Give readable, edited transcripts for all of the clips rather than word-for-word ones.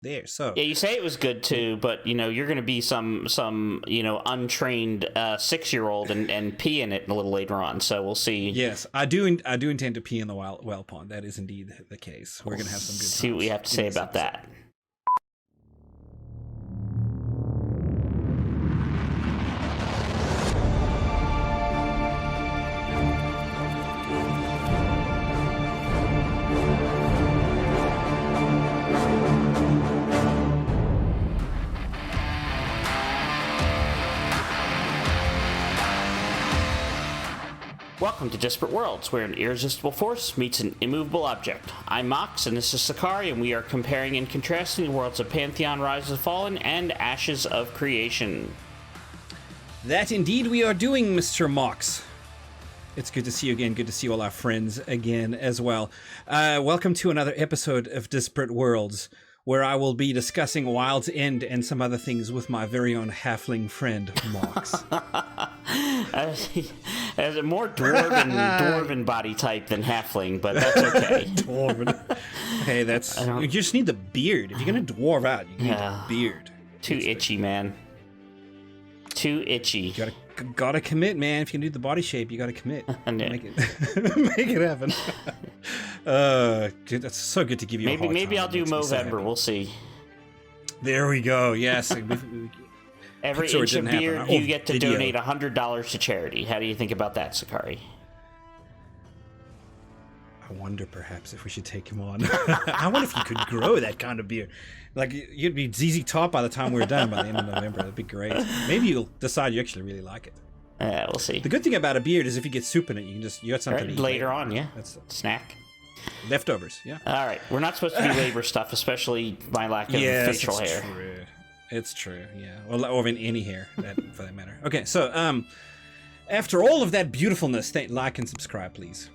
there. So yeah, you say it was good too, but you're going to be some untrained 6-year-old and pee in it a little later on. So we'll see. Yes, I do intend to pee in the well pond. That is indeed the case. We're going to have some good times. See what we have to say about that. Welcome to Disparate Worlds, where an irresistible force meets an immovable object. I'm Mox, and this is Sechari, and we are comparing and contrasting the worlds of Pantheon, Rise of the Fallen, and Ashes of Creation. That indeed we are doing, Mr. Mox. It's good to see you again. Good to see all our friends again as well. Welcome to another episode of Disparate Worlds, where I will be discussing Wild's End and some other things with my very own halfling friend, Mox. As a more dwarven body type than halfling, but that's okay. Dwarven. Hey, you just need the beard. If you're gonna dwarf out, you need the beard. Too itchy, man. Too itchy. You gotta commit, man. If you can do the body shape, you gotta commit. Make it happen. Dude, that's so good to give you. Maybe I'll do Movember. We'll see. There we go. Yes. Every inch of beard, you get to donate $100 to charity. How do you think about that, Sechari? I wonder perhaps if we should take him on. I wonder if you could grow that kind of beard. Like, you'd be ZZ Top by the time we're done by the end of November. That'd be great. Maybe you'll decide you actually really like it. Yeah, we'll see. The good thing about a beard is if you get soup in it, you got something to eat later on. Yeah, that's snack. Leftovers. Yeah. All right, we're not supposed to be labor stuff, especially my lack of facial hair. True. It's true, yeah. Or in any hair, for that matter. Okay, so after all of that beautifulness, like and subscribe, please.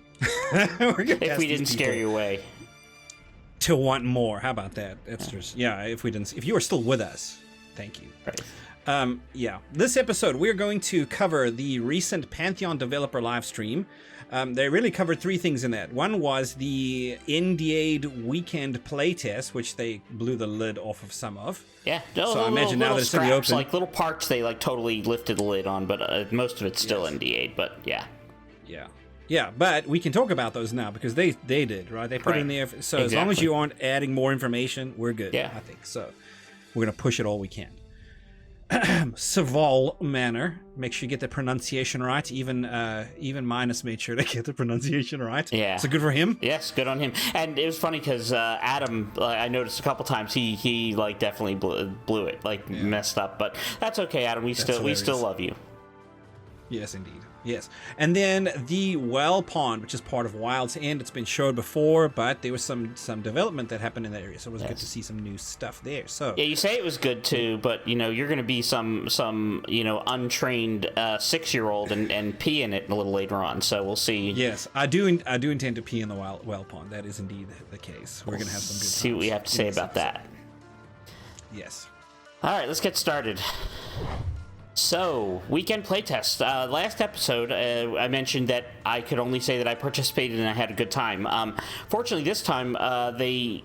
If we didn't scare you away. To want more, how about that? That's just if you are still with us, thank you. Right. This episode we're going to cover the recent Pantheon developer live stream. They really covered three things in that. One was the NDA'd weekend playtest, which they blew the lid off of some of. Yeah, so I imagine now that it's in the open, like little parts, they like totally lifted the lid on, but most of it's still NDA'd. But yeah. But we can talk about those now because they did, right? They put it in there. So as long as you aren't adding more information, we're good. Yeah, I think so. We're gonna push it all we can. Sevil Manor. Make sure you get the pronunciation right. Even Minus made sure to get the pronunciation right. Yeah. So good for him. Yes, good on him. And it was funny because Adam, I noticed a couple times he like definitely blew it, messed up. But that's okay, Adam. We still love you. Yes, indeed. Yes. And then the Wellpond, which is part of Wild's End. It's been showed before, but there was some development that happened in that area, so it was good to see some new stuff there. So yeah, you say it was good too, but you're going to be some untrained 6-year-old and pee in it a little later on. So we'll see. Yes, I do intend to pee in the Wellpond. That is indeed the case. We're going to have some good times. See what we have to say about that. Yes. All right, let's get started. So, weekend playtest. Last episode, I mentioned that I could only say that I participated and I had a good time. Fortunately, this time, they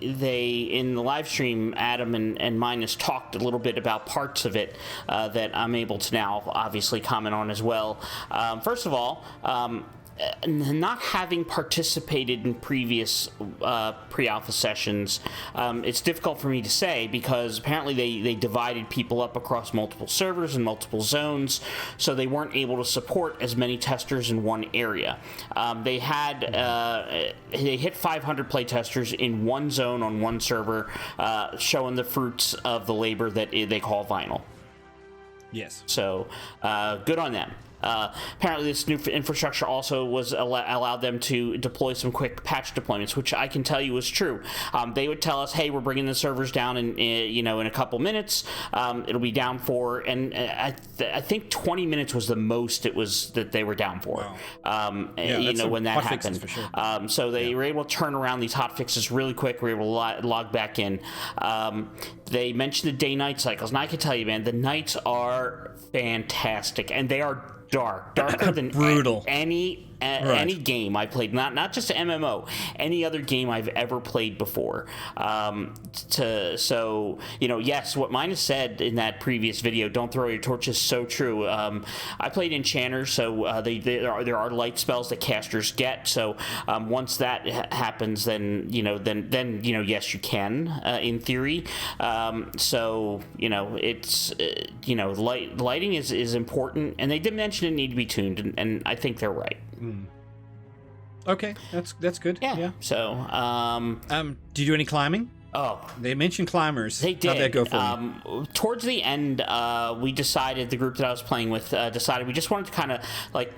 in the live stream, Adam and Minus talked a little bit about parts of it that I'm able to now obviously comment on as well. First of all, not having participated in previous pre-alpha sessions, it's difficult for me to say because apparently they divided people up across multiple servers and multiple zones, so they weren't able to support as many testers in one area. They hit 500 playtesters in one zone on one server, showing the fruits of the labor that they call vinyl. Yes. So, good on them. Apparently this new infrastructure also was allowed them to deploy some quick patch deployments, which I can tell you is true. They would tell us, hey, we're bringing the servers down in a couple minutes. It'll be down for, and I think 20 minutes was the most it was that they were down for. Wow. When that happened. For sure. So they were able to turn around these hot fixes really quick. We were able to log back in. They mentioned the day-night cycles, and I can tell you, man, the nights are fantastic, and they are darker than brutal. any any game I played, not just MMO, any other game I've ever played before. So yes, what Minus said in that previous video, don't throw your torch, is so true. I played enchanters, so there are light spells that casters get. So once that happens, then yes, you can in theory. So it's lighting is important, and they did mention it need to be tuned, and I think they're right. Okay, that's good. Yeah. So do you do any climbing? Oh, they mentioned climbers. They did. How'd that go for you? Towards the end, we decided, the group that I was playing with decided we just wanted to kind of like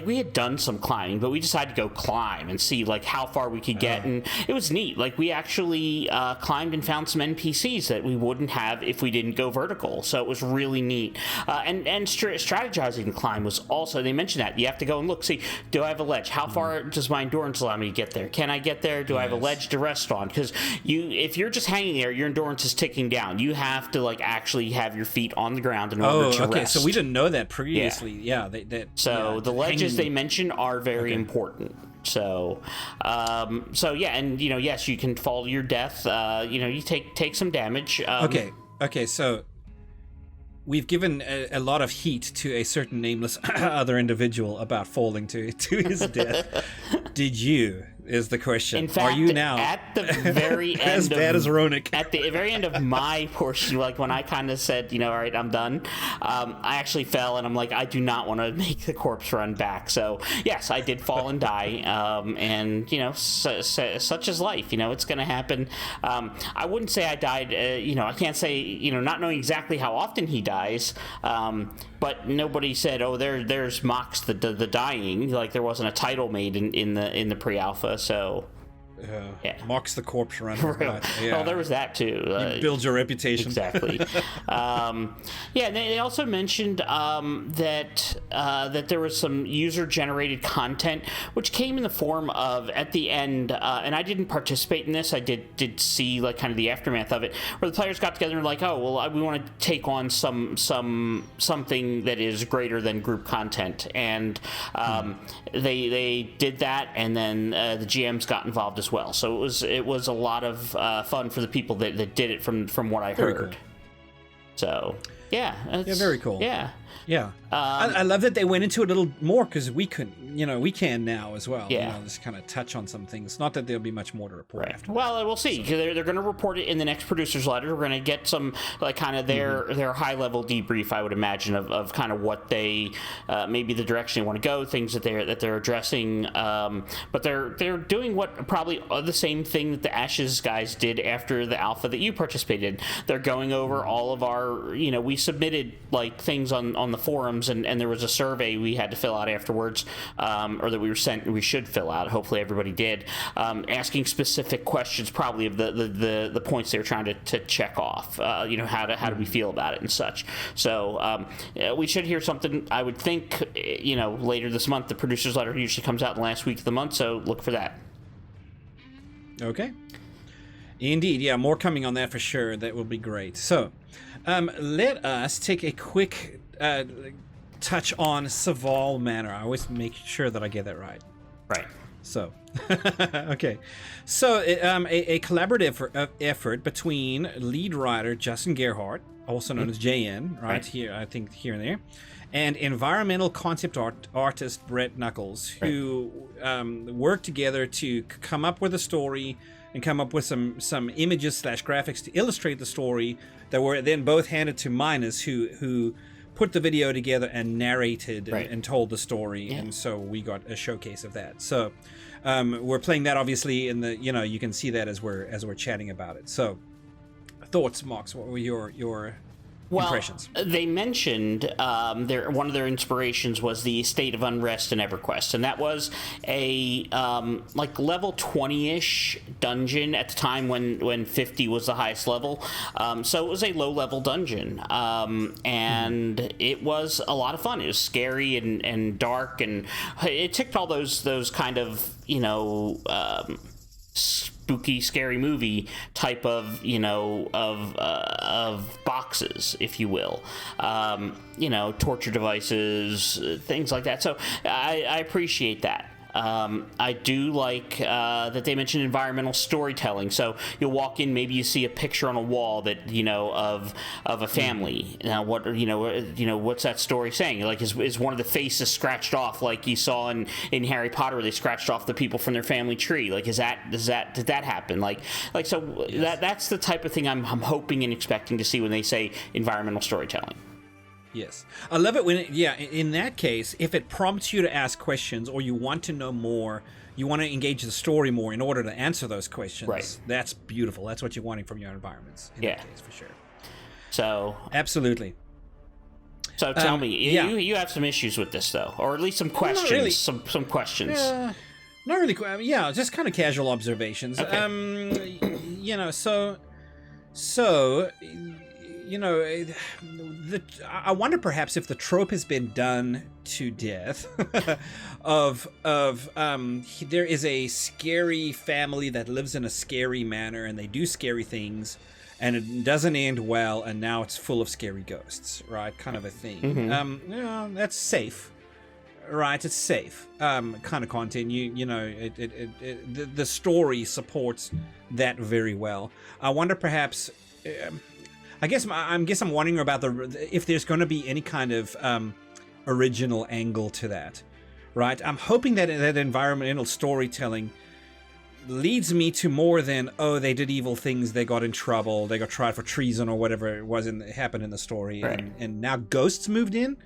we had done some climbing, but we decided to go climb and see like how far we could get, and it was neat. Like we actually climbed and found some NPCs that we wouldn't have if we didn't go vertical, so it was really neat. And strategizing to climb was also, they mentioned that you have to go and look, see, do I have a ledge? How far does my endurance allow me to get there? Can I get there? Do I have a ledge to rest on? Because if you're just hanging there, your endurance is ticking down. You have to like actually have your feet on the ground in order to rest. So we didn't know that previously. The ledges they mentioned are very important. So and yes, you can fall to your death. You take some damage. Okay. So we've given a lot of heat to a certain nameless other individual about falling to his death. Did you? Is the question. In fact, are you now at the very end as bad as Ronick? At the very end of my portion, like when I kind of said, all right, I'm done, I actually fell, and I'm like, I do not want to make the corpse run back. So yes, I did fall and die, and such is life. It's going to happen. I wouldn't say I died. I can't say not knowing exactly how often he dies. But nobody said, oh, there's Mox the dying. Like there wasn't a title made in the pre-alpha. So Mox the corpse runner. Right. Yeah. Well, there was that too. You build your reputation. Exactly. They also mentioned that there was some user-generated content, which came in the form of, at the end, and I didn't participate in this. I did see like kind of the aftermath of it, where the players got together and like, oh, well, we want to take on something that is greater than group content, and they did that, and then the GMs got involved as well. So it was a lot of fun for the people that did it from what I heard. Cool. So very cool. Yeah. I love that they went into it a little more, because we can now as well. Just kind of touch on some things. Not that there'll be much more to report after. Well, we'll see. They're going to report it in the next producer's letter. We're going to get some like kind of their high level debrief, I would imagine, of kind of what they maybe the direction they want to go, things that they're addressing. But they're doing what probably the same thing that the Ashes guys did after the alpha that you participated in. They're going over all of our we submitted like things on the forums, and there was a survey we had to fill out afterwards, or that we were sent we should fill out. Hopefully everybody did, asking specific questions, probably of the points they were trying to check off. How do we feel about it and such. So we should hear something, I would think, later this month. The producer's letter usually comes out in the last week of the month, so look for that. Okay. Indeed, yeah, more coming on that for sure. That will be great. So let us take a quick touch on Sevil Manor. I always make sure that I get that right. Right. So, okay. So, a collaborative effort between lead writer Justin Gerhardt, also known as JN, right here, I think here and there, and environmental concept artist Brett Knuckles, who worked together to come up with a story and come up with some images / graphics to illustrate the story that were then both handed to Minus, who put the video together and narrated and told the story, and so we got a showcase of that. So we're playing that obviously in the you can see that as we're chatting about it. So thoughts, Mox? What were your impressions? They mentioned one of their inspirations was the State of Unrest in EverQuest, and that was a like level 20-ish dungeon at the time when 50 was the highest level. So it was a low-level dungeon, and it was a lot of fun. It was scary and dark, and it ticked all those kind of spooky, scary movie type of, of boxes, if you will. Torture devices, things like that. So I appreciate that. I do like that they mentioned environmental storytelling. So you'll walk in, maybe you see a picture on a wall that of a family. Now, what's that story saying? Like, is one of the faces scratched off, like you saw in Harry Potter, where they scratched off the people from their family tree? Like, did that happen? So yes. That's the type of thing I'm hoping and expecting to see when they say environmental storytelling. Yes. I love it when, in that case, if it prompts you to ask questions or you want to know more, you want to engage the story more in order to answer those questions. Right. That's beautiful. That's what you're wanting from your environments in that case, for sure. So. Absolutely. So tell me, you have some issues with this, though, or at least some questions. Not really. Some questions. Not really. Just kind of casual observations. Okay. I wonder perhaps if the trope has been done to death of there is a scary family that lives in a scary manor and they do scary things and it doesn't end well and now it's full of scary ghosts, right? Kind of a thing. Mm-hmm. That's safe. Right, it's safe kind of content. The story supports that very well. I wonder perhaps I guess I'm wondering about if there's going to be any kind of original angle to that, right? I'm hoping that environmental storytelling leads me to more than, oh, they did evil things, they got in trouble, they got tried for treason or whatever it was happened in the story, right. and now ghosts moved in,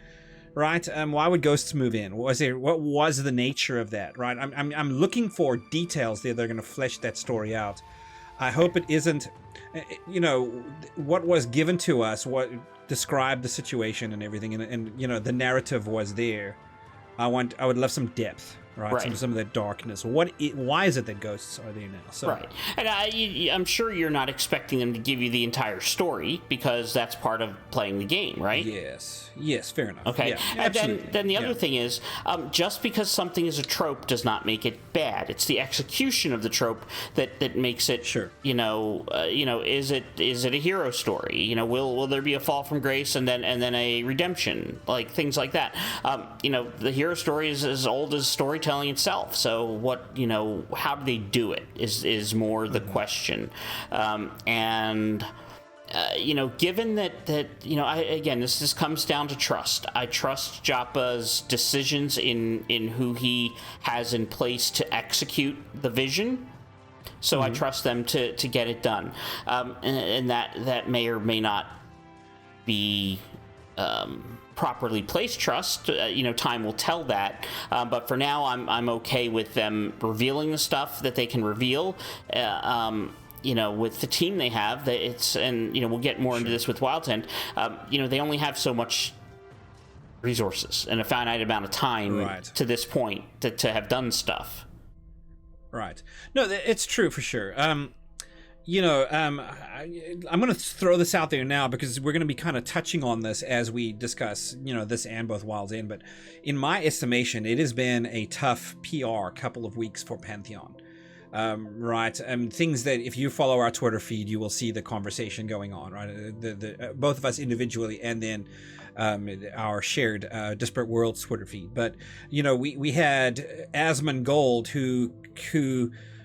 right? Why would ghosts move in? What was the nature of that, right? I'm looking for details there that are going to flesh that story out. I hope it isn't. What was given to us, what described the situation and everything, and the narrative was there. I would love some depth, right? Some of that darkness. Why is it that ghosts are there now? So, right, and I'm sure you're not expecting them to give you the entire story because that's part of playing the game, right? Yes, fair enough. Okay, yeah, and then the other thing is, just because something is a trope does not make it bad. It's the execution of the trope that makes it. Sure. Is it a hero story? Will there be a fall from grace and then a redemption, like things like that? The hero story is as old as storytelling itself. So how do they do it is more the question, given that this comes down to trust. I trust Joppa's decisions in who he has in place to execute the vision. So I trust them to get it done, and that may or may not be properly placed trust. Time will tell that. But for now, I'm okay with them revealing the stuff that they can reveal. With the team they have, we'll get more into this with Wild's End. They only have so much resources and a finite amount of time to this point to have done stuff. Right. No, it's true for sure. I'm going to throw this out there now because we're going to be kind of touching on this as we discuss, this and both Wild's End. But in my estimation, it has been a tough PR couple of weeks for Pantheon. Things that if you follow our Twitter feed, you will see the conversation going on, right? The both of us individually, and then our shared Disparate Worlds Twitter feed. But we had Asmon Gold who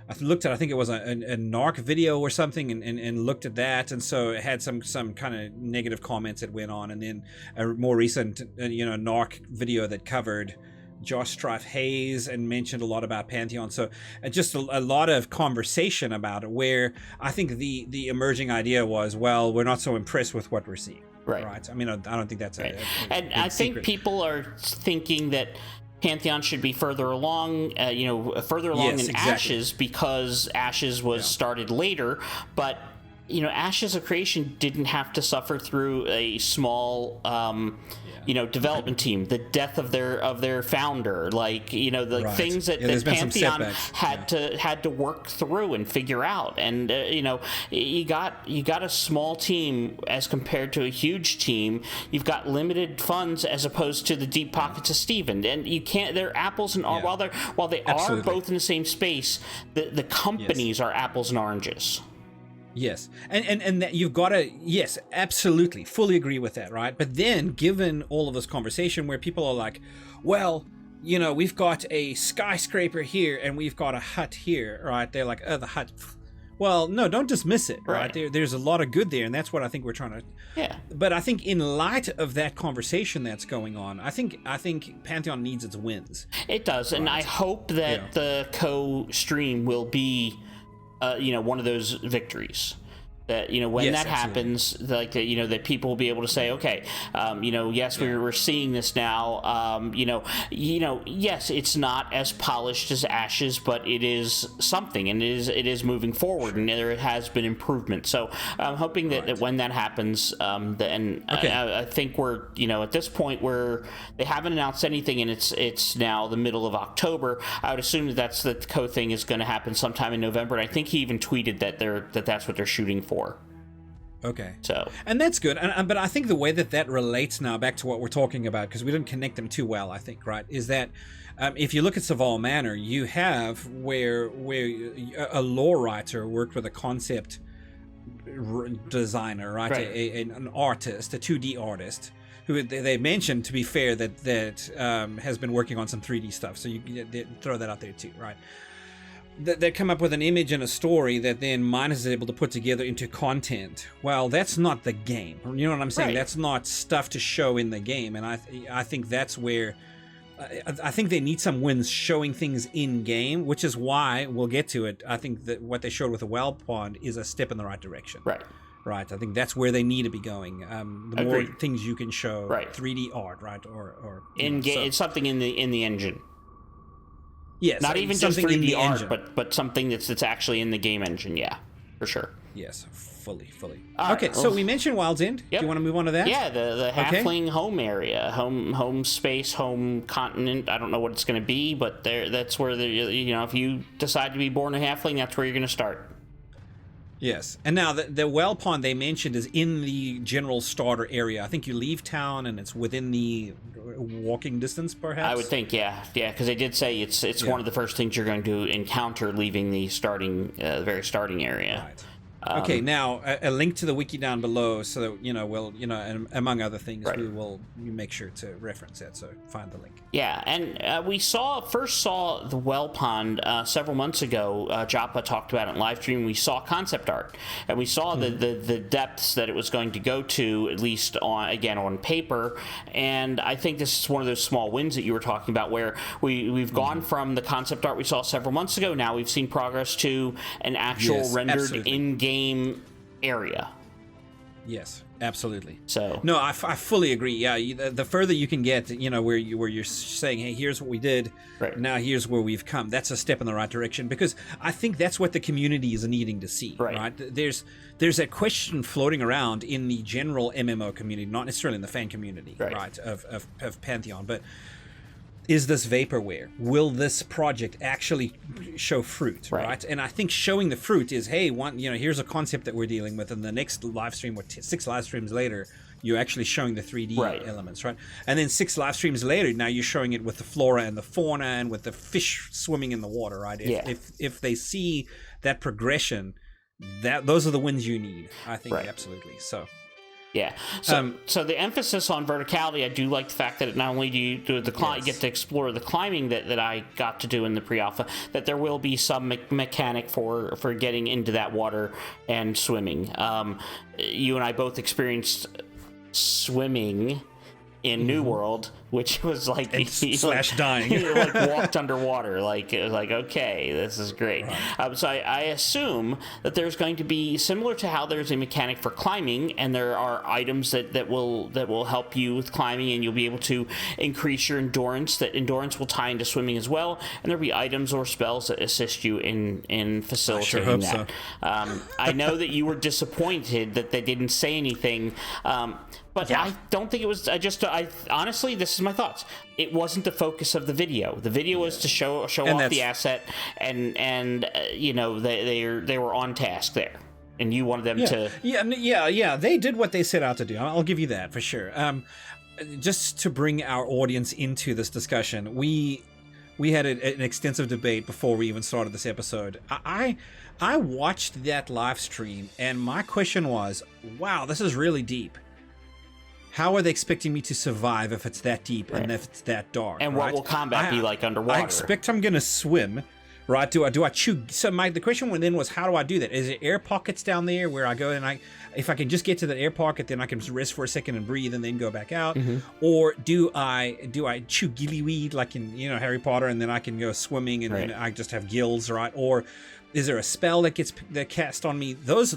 I looked at, I think it was a narc video or something, and looked at that, and so it had some kind of negative comments that went on, and then a more recent narc video that covered Josh Strife Hayes and mentioned a lot about Pantheon. So just a lot of conversation about it, where I think the emerging idea was, well, we're not so impressed with what we're seeing. Right. I mean, I don't think that's and I think people are thinking that Pantheon should be further along, in Ashes, because Ashes was started later, but Ashes of Creation didn't have to suffer through a small development team, the death of their founder, things that Pantheon had to work through and figure out. And you got a small team as compared to a huge team. You've got limited funds as opposed to the deep pockets of Steven, and you can't. They're apples and while they are both in the same space, the companies are apples and oranges. Yes, and that you've got to, yes, absolutely, fully agree with that, right? But then, given all of this conversation where people are like, well, we've got a skyscraper here and we've got a hut here, right? They're like, oh, the hut. Well, no, don't dismiss it, right? There's a lot of good there, and that's what I think we're trying to... Yeah. But I think in light of that conversation that's going on, I think Pantheon needs its wins. It does, and I hope that the co-stream will be... one of those victories that, when that happens, that people will be able to say, okay, yes, we're seeing this now. Yes, it's not as polished as Ashes, but it is something, and it is moving forward, and there has been improvement. So I'm hoping that when that happens, I think we're, at this point where they haven't announced anything, and it's now the middle of October. I would assume that the co thing is going to happen sometime in November, and I think he even tweeted that that's what they're shooting for. Okay. So, and that's good. But I think the way that relates now back to what we're talking about, because we didn't connect them too well, I think, right, is that if you look at Sevil Manor, you have where a lore writer worked with a concept designer, right? An artist, a 2D artist, who they mentioned, to be fair, that has been working on some 3D stuff. So they throw that out there too, right? They come up with an image and a story that then Minus is able to put together into content. Well, that's not the game. You know what I'm saying? That's not stuff to show in the game. And I think that's where... I think they need some wins showing things in game, which is why, we'll get to it, I think that what they showed with the Wellpond is a step in the right direction. Right. I think that's where they need to be going. The more things you can show, 3D art, right? Or in game, it's something in the engine. Yes, not even just 3D art, but something that's actually in the game engine. Yeah, for sure. Yes, fully. Okay, so we mentioned Wild's End. Yep. Do you want to move on to that? Yeah, the Halfling home area, home space, home continent. I don't know what it's going to be, but that's where if you decide to be born a Halfling, that's where you're going to start. Yes, and now the Wellpond they mentioned is in the general starter area. I think you leave town and it's within the walking distance, perhaps. I would think, yeah, because they did say it's one of the first things you're going to encounter leaving the very starting area. Right. Okay, now a link to the wiki down below, so that we'll and among other things, we will make sure to reference that. So find the link. Yeah, and we first saw the Wellpond several months ago. Joppa talked about it in live stream. We saw concept art, and we saw the depths that it was going to go to, at least on paper. And I think this is one of those small wins that you were talking about, where we've gone from the concept art we saw several months ago. Now we've seen progress to an actual rendered in-game area. Yes, absolutely. So no, I fully agree. Yeah, the further you can get, where you're saying, hey, here's what we did. Now here's where we've come. That's a step in the right direction, because I think that's what the community is needing to see. Right? There's a question floating around in the general MMO community, not necessarily in the fan community, right? Of Pantheon, but is this vaporware? Will this project actually show fruit, right? And I think showing the fruit is, hey, here's a concept that we're dealing with, and the next live stream, 6 live streams later, you're actually showing the 3D elements, right? And then 6 live streams later, now you're showing it with the flora and the fauna and with the fish swimming in the water, right? If they see that progression, those are the wins you need, I think, absolutely. So... Yeah. So the emphasis on verticality, I do like the fact that not only do you do you get to explore the climbing that I got to do in the pre-alpha, that there will be some mechanic for getting into that water and swimming. You and I both experienced swimming in New World which was like slash dying. He like walked underwater. Like it was like, okay, this is great. Right. So I assume that there's going to be similar to how there's a mechanic for climbing, and there are items that will help you with climbing, and you'll be able to increase your endurance. That endurance will tie into swimming as well, and there'll be items or spells that assist you in facilitating hope that. So. I know that you were disappointed that they didn't say anything. But yeah. I don't think it was. I honestly, this is my thoughts. It wasn't the focus of the video. The video was to show off the asset, and you know, they were on task there, and you wanted them to. Yeah. They did what they set out to do. I'll give you that for sure. Just to bring our audience into this discussion, we had an extensive debate before we even started this episode. I watched that live stream, and my question was, wow, this is really deep. How are they expecting me to survive if it's that deep and if it's that dark? And what will combat be like underwater? I expect I'm going to swim, right? Do I chew? So the question then was, how do I do that? Is it air pockets down there where I go and if I can just get to the air pocket, then I can rest for a second and breathe and then go back out? Mm-hmm. Or do I chew gillyweed like in Harry Potter, and then I can go swimming and then I just have gills, right? Or is there a spell that cast on me? Those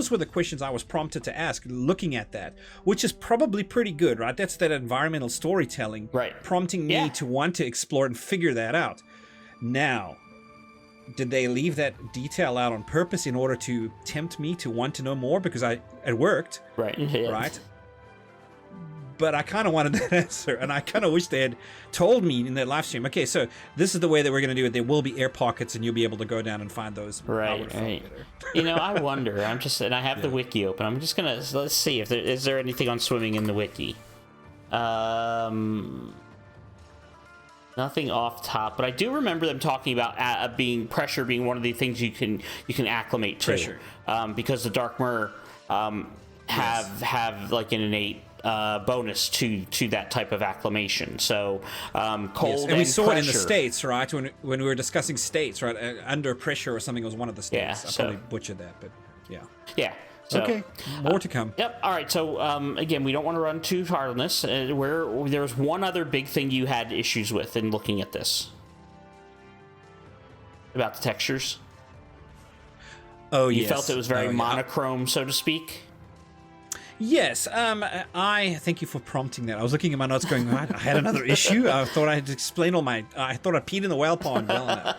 were the questions I was prompted to ask looking at that, which is probably pretty good, right? That's that environmental storytelling, prompting me to want to explore and figure that out. Now, did they leave that detail out on purpose in order to tempt me to want to know more? Because it worked, right? But I kind of wanted that answer, and I kind of wish they had told me in that live stream, okay, so this is the way that we're going to do it. There will be air pockets, and you'll be able to go down and find those. Right. I wonder. And I have the wiki open. I'm just going to, let's see if is there anything on swimming in the wiki. Nothing off top, but I do remember them talking about pressure being one of the things you can acclimate to. Pressure. Because the Dark Mirror have like an innate bonus to that type of acclimation. So cold and we saw pressure. It in the states, right? When we were discussing states, right? Under pressure or something was one of the states. I probably butchered that, but yeah. So, okay, more to come. Yep. All right. So again, we don't want to run too hard on this. There was one other big thing you had issues with in looking at this about the textures. Oh, you felt it was very monochrome, so to speak. Yes, I thank you for prompting that. I was looking at my notes going, I had another issue. I thought I had to explain I thought I peed in the whale pond well enough.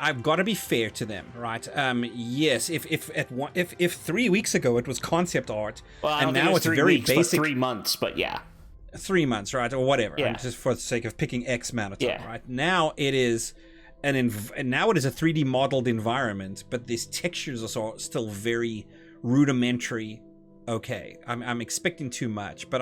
I've got to be fair to them, right? Yes, if 3 weeks ago it was concept art, and now it's very basic. 3 months, but yeah. 3 months, right? Or whatever, just for the sake of picking X amount of time, right? Now it is... And now it is a 3D modeled environment, but these textures are still very rudimentary. Okay, I'm expecting too much, but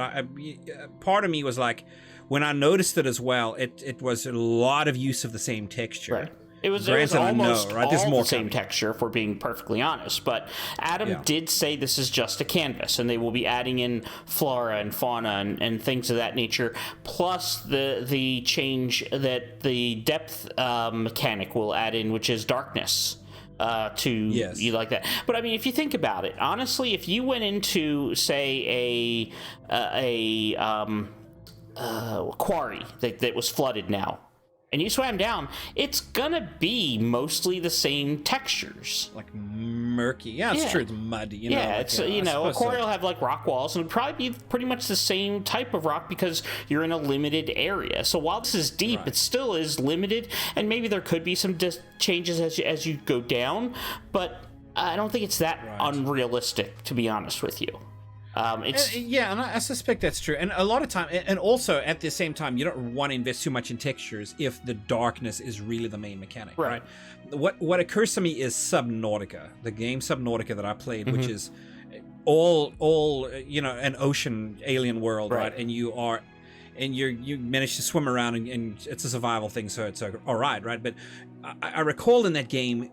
part of me was like, when I noticed it as well, it was a lot of use of the same texture. Right. It was almost all the same texture, if we're being perfectly honest. But Adam did say this is just a canvas, and they will be adding in flora and fauna and things of that nature, plus the change that the depth mechanic will add in, which is darkness. You like that. But I mean, if you think about it, honestly, if you went into, say, a quarry that was flooded now, and you swam down, it's gonna be mostly the same textures. Like murky. Yeah, it's true. It's muddy. A quarry will have like rock walls, and it'll probably be pretty much the same type of rock because you're in a limited area. So while this is deep, it still is limited, and maybe there could be some changes as you go down, but I don't think it's that unrealistic, to be honest with you. And I suspect that's true. And a lot of time, and also at the same time, you don't want to invest too much in textures if the darkness is really the main mechanic, right? What occurs to me is Subnautica, the game Subnautica that I played, which is all an ocean alien world, right? And you manage to swim around, and it's a survival thing, so it's all right? But I recall in that game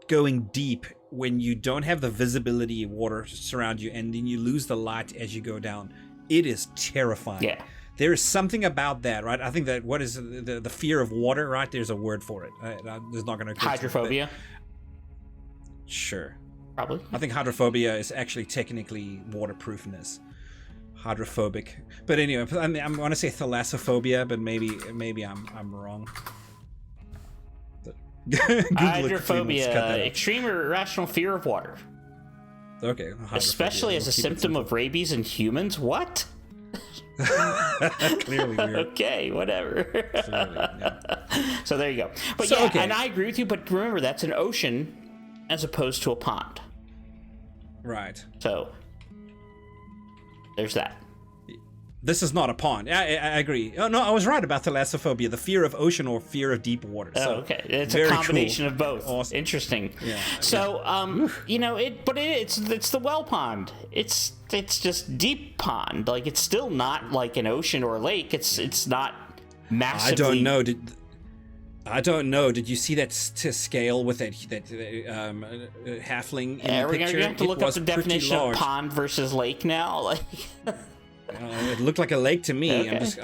going deep when you don't have the visibility of water surround you, and then you lose the light as you go down. It is terrifying. Yeah. There is something about that, right? I think that what is the fear of water, right? There's a word for it. There's not going to hydrophobia. Sure. Probably. I think hydrophobia is actually technically waterproofness. Hydrophobic. But anyway, I want to say thalassophobia, but maybe I'm wrong. Hydrophobia, extreme or irrational fear of water. Okay. Especially as a symptom of rabies in humans? What? Clearly weird. Okay, whatever. Clearly, yeah. So there you go. But so, yeah, okay. And I agree with you, but remember, that's an ocean as opposed to a pond. Right. So, there's that. This is not a pond. I agree. Oh, no, I was right about thalassophobia, the fear of ocean or fear of deep water. So, okay. It's a combination of both. Awesome. Interesting. Yeah. So, it's the well pond. It's just deep pond. Like, it's still not like an ocean or a lake. It's not massively... I don't know. Did you see that to scale with that halfling in the picture? We're gonna have to look up the definition of pond versus lake now. Like, it looked like a lake to me. Okay. I'm just,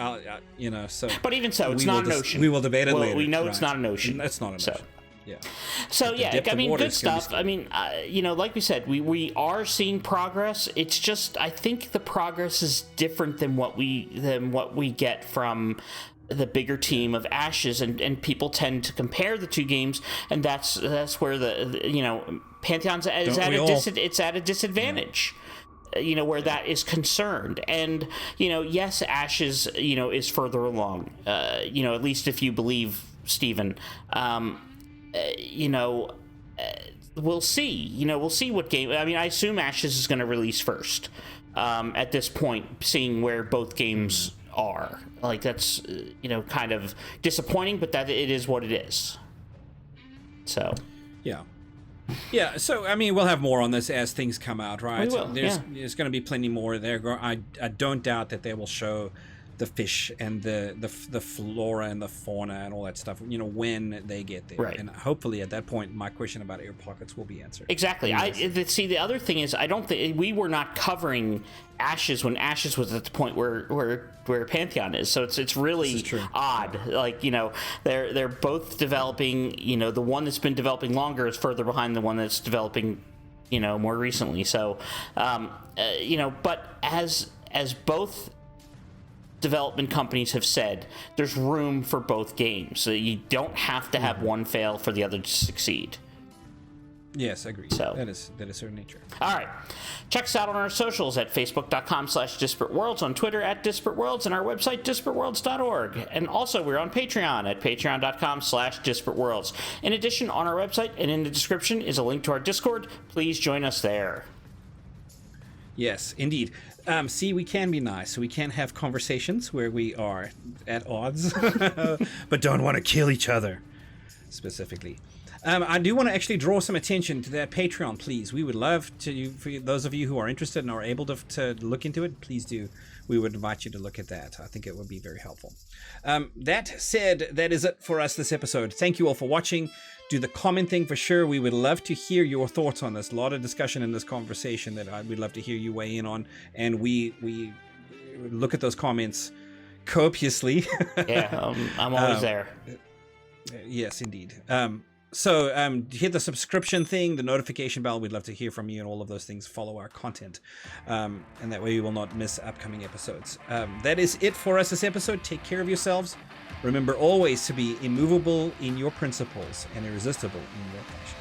so. But even so, it's not an ocean. We will debate it later. We know it's not an ocean. It's not an ocean. Yeah. So yeah, I mean, good stuff. I mean, like we said, we are seeing progress. It's just, I think the progress is different than what we get from the bigger team of Ashes, and people tend to compare the two games, and that's where the Pantheon's is at a disadvantage. Yeah. Where that is concerned, and yes, Ashes is further along. At least if you believe Steven. We'll see. We'll see what game. I mean, I assume Ashes is going to release first. At this point, seeing where both games are, like, that's kind of disappointing, but that it is what it is. So yeah, so I mean, we'll have more on this as things come out, right? We will, there's going to be plenty more there. I don't doubt that they will show the fish and the flora and the fauna and all that stuff, when they get there. Right. And hopefully at that point, my question about air pockets will be answered. Exactly. See, the other thing is, I don't think we were not covering Ashes when Ashes was at the point where Pantheon is. So it's really odd. Like, they're both developing. The one that's been developing longer is further behind the one that's developing, more recently. So, but as both development companies have said, there's room for both games, so you don't have to have one fail for the other to succeed. Yes, I agree. So that is certainly true. All right, check us out on our socials at facebook.com/disparateworlds, on Twitter at disparateworlds, and our website disparateworlds.org. And also, we're on Patreon at patreon.com/disparateworlds. In addition, on our website and in the description is a link to our Discord. Please join us there. Yes, indeed. See, we can be nice. We can have conversations where we are at odds, but don't want to kill each other, specifically. I do want to actually draw some attention to that Patreon, please. We would love to, for those of you who are interested and are able to look into it, please do. We would invite you to look at that. I think it would be very helpful. That said, that is it for us this episode. Thank you all for watching. Do the comment thing for sure. We would love to hear your thoughts on this. A lot of discussion in this conversation that we'd love to hear you weigh in on. And we look at those comments copiously. Yeah, I'm always there. Yes, indeed. So hit the subscription thing, the notification bell. We'd love to hear from you and all of those things. Follow our content. And that way you will not miss upcoming episodes. That is it for us this episode. Take care of yourselves. Remember always to be immovable in your principles and irresistible in your passion.